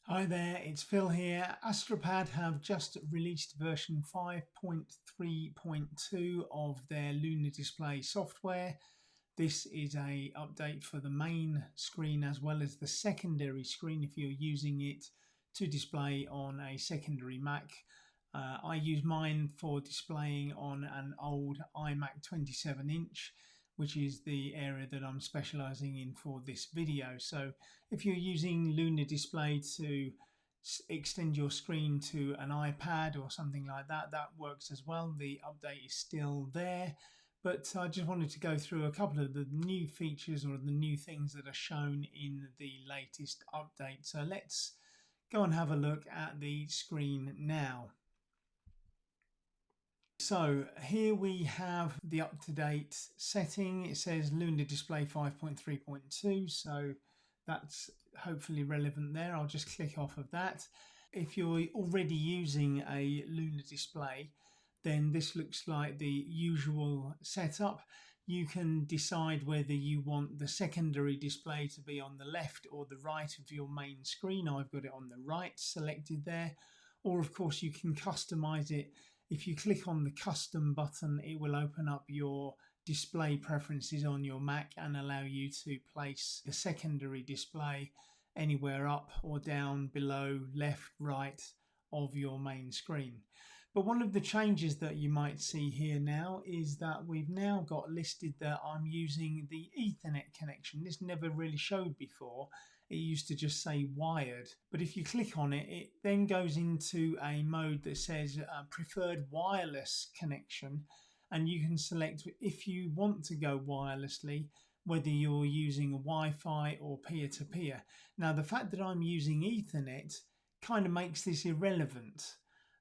Hi there, it's Phil here. AstroPad have just released version 5.3.2 of their Luna Display software. This is a update for the main screen as well as the secondary screen if you're using it to display on a secondary Mac. I use mine for displaying on an old iMac 27-inch, which is the area that I'm specializing in for this video. So if you're using Luna Display to extend your screen to an iPad or something like that, that works as well. The update is still there, but I just wanted to go through a couple of the new features or the new things that are shown in the latest update. So let's go and have a look at the screen now. So here we have the up-to-date setting. It says Luna Display 5.3.2, so that's hopefully relevant there. I'll just click off of that. If you're already using a Luna Display, then this looks like the usual setup. You can decide whether you want the secondary display to be on the left or the right of your main screen. I've got it on the right selected there. Or of course you can customize it. If you click on the custom button, it will open up your display preferences on your Mac and allow you to place the secondary display anywhere up or down, below, left, right of your main screen. But one of the changes that you might see here now is that we've now got listed that I'm using the Ethernet connection. This never really showed before. It used to just say wired, but if you click on it, it then goes into a mode that says preferred wireless connection, and you can select if you want to go wirelessly, whether you're using a Wi-Fi or peer-to-peer. Now the fact that I'm using Ethernet kind of makes this irrelevant,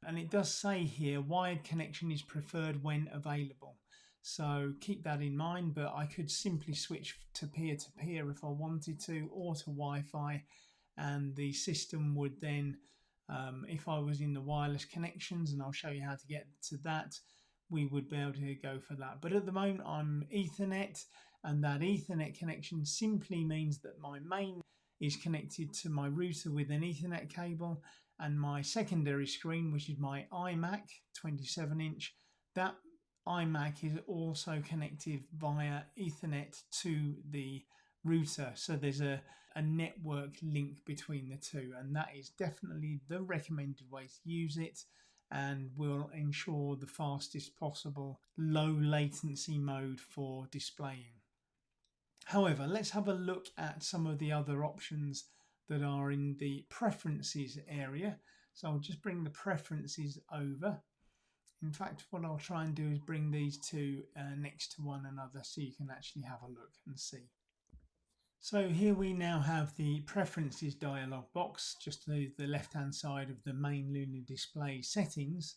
and it does say here wired connection is preferred when available, so keep that in mind. But I could simply switch to peer-to-peer if I wanted to, or to Wi-Fi, and the system would then if I was in the wireless connections, and I'll show you how to get to that, we would be able to go for that. But at the moment I'm Ethernet, and that Ethernet connection simply means that my main is connected to my router with an Ethernet cable, and my secondary screen, which is my iMac 27-inch, that iMac is also connected via Ethernet to the router. So there's a network link between the two, and that is definitely the recommended way to use it, and will ensure the fastest possible low latency mode for displaying. However, let's have a look at some of the other options that are in the preferences area. So I'll just bring the preferences over. In fact, what I'll try and do is bring these two next to one another so you can actually have a look and see. So here we now have the preferences dialog box just to the left hand side of the main Luna Display settings,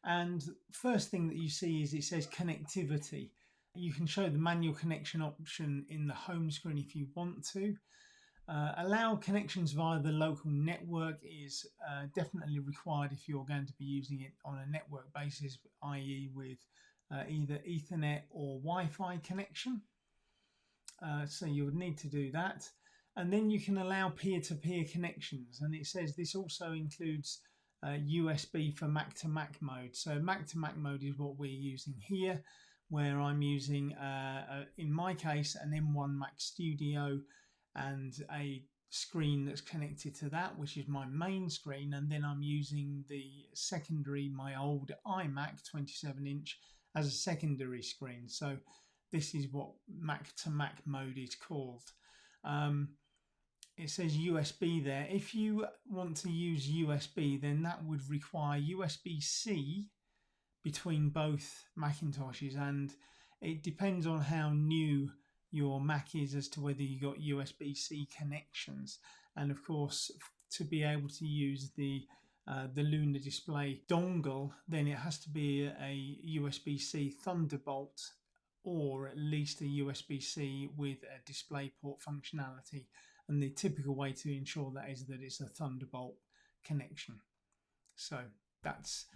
and first thing that you see is it says connectivity. You can show the manual connection option in the home screen if you want to. Allow connections via the local network is definitely required if you're going to be using it on a network basis, i.e. with either Ethernet or Wi-Fi connection. So you would need to do that. And then you can allow peer-to-peer connections, and it says this also includes USB for Mac-to-Mac mode. So Mac-to-Mac mode is what we're using here, where I'm using, in my case, an M1 Mac Studio and a screen that's connected to that, which is my main screen, and then I'm using the secondary, my old iMac 27-inch as a secondary screen. So this is what Mac-to-Mac mode is called. It says USB there. If you want to use USB, then that would require USB-C between both Macintoshes, and it depends on how new your Mac is as to whether you got USB-C connections. And of course, to be able to use the Luna Display dongle, then it has to be a USB-C Thunderbolt, or at least a USB-C with a DisplayPort functionality. And the typical way to ensure that is that it's a Thunderbolt connection. So that's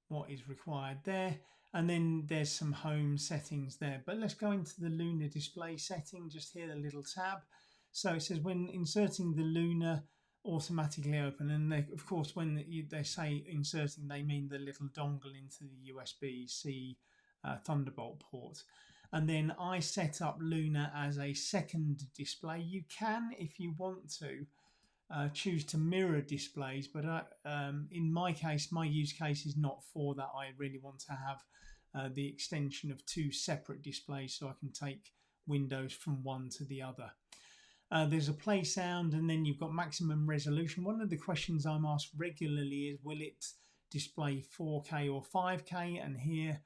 what is required there. And then there's some home settings there. But let's go into the Luna Display setting, just here, the little tab. So it says when inserting the Luna automatically open. And they, of course, when they say inserting, they mean the little dongle into the USB-C Thunderbolt port. And then I set up Luna as a second display. You can, if you want to, choose to mirror displays, but in my case, my use case is not for that. I really want to have the extension of two separate displays so I can take windows from one to the other. There's a play sound, and then you've got maximum resolution. One of the questions I'm asked regularly is, will it display 4K or 5K? And here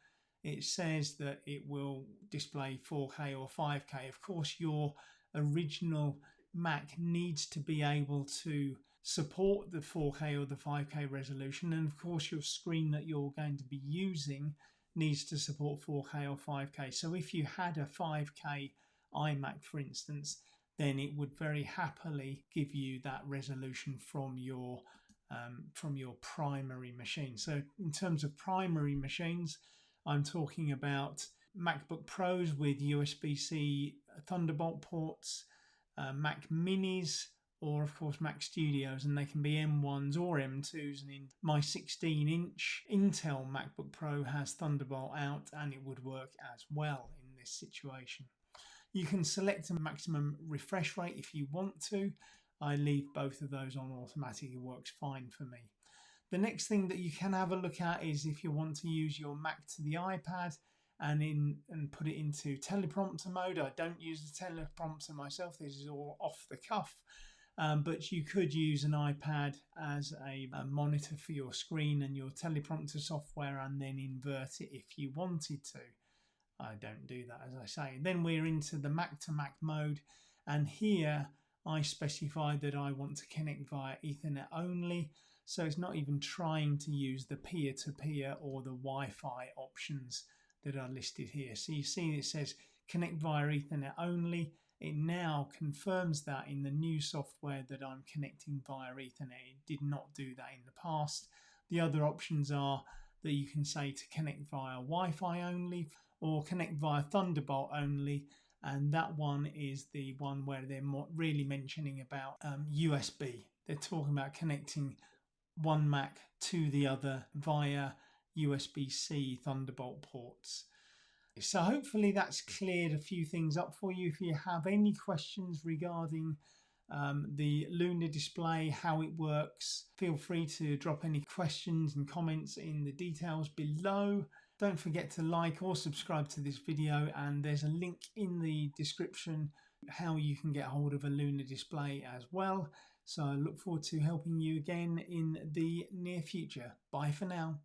it says that it will display 4K or 5K. Of course, your original Mac needs to be able to support the 4K or the 5K resolution, and of course your screen that you're going to be using needs to support 4K or 5K. So if you had a 5K iMac, for instance, then it would very happily give you that resolution from your primary machine. So in terms of primary machines, I'm talking about MacBook Pros with USB-C Thunderbolt ports, Mac Minis, or of course Mac Studios, and they can be M1s or M2s. And in my 16-inch Intel MacBook Pro has Thunderbolt out, and it would work as well in this situation. You can select a maximum refresh rate if you want to. I leave both of those on automatic. It works fine for me. The next thing that you can have a look at is if you want to use your Mac to the iPad and put it into teleprompter mode. I don't use the teleprompter myself. This is all off the cuff. But you could use an iPad as a monitor for your screen and your teleprompter software, and then invert it if you wanted to. I don't do that, as I say. Then we're into the Mac to Mac mode, and here I specify that I want to connect via Ethernet only. So it's not even trying to use the peer-to-peer or the Wi-Fi options that are listed here. So you see it says connect via Ethernet only. It now confirms that in the new software that I'm connecting via Ethernet. It did not do that in the past. The other options are that you can say to connect via Wi-Fi only or connect via Thunderbolt only. And that one is the one where they're really mentioning about USB. They're talking about connecting one Mac to the other via USB-C Thunderbolt ports. So hopefully that's cleared a few things up for you. If you have any questions regarding the Luna display, how it works, feel free to drop any questions and comments in the details below. Don't forget to like or subscribe to this video, and there's a link in the description how you can get hold of a Luna display as well. So I look forward to helping you again in the near future. Bye for now.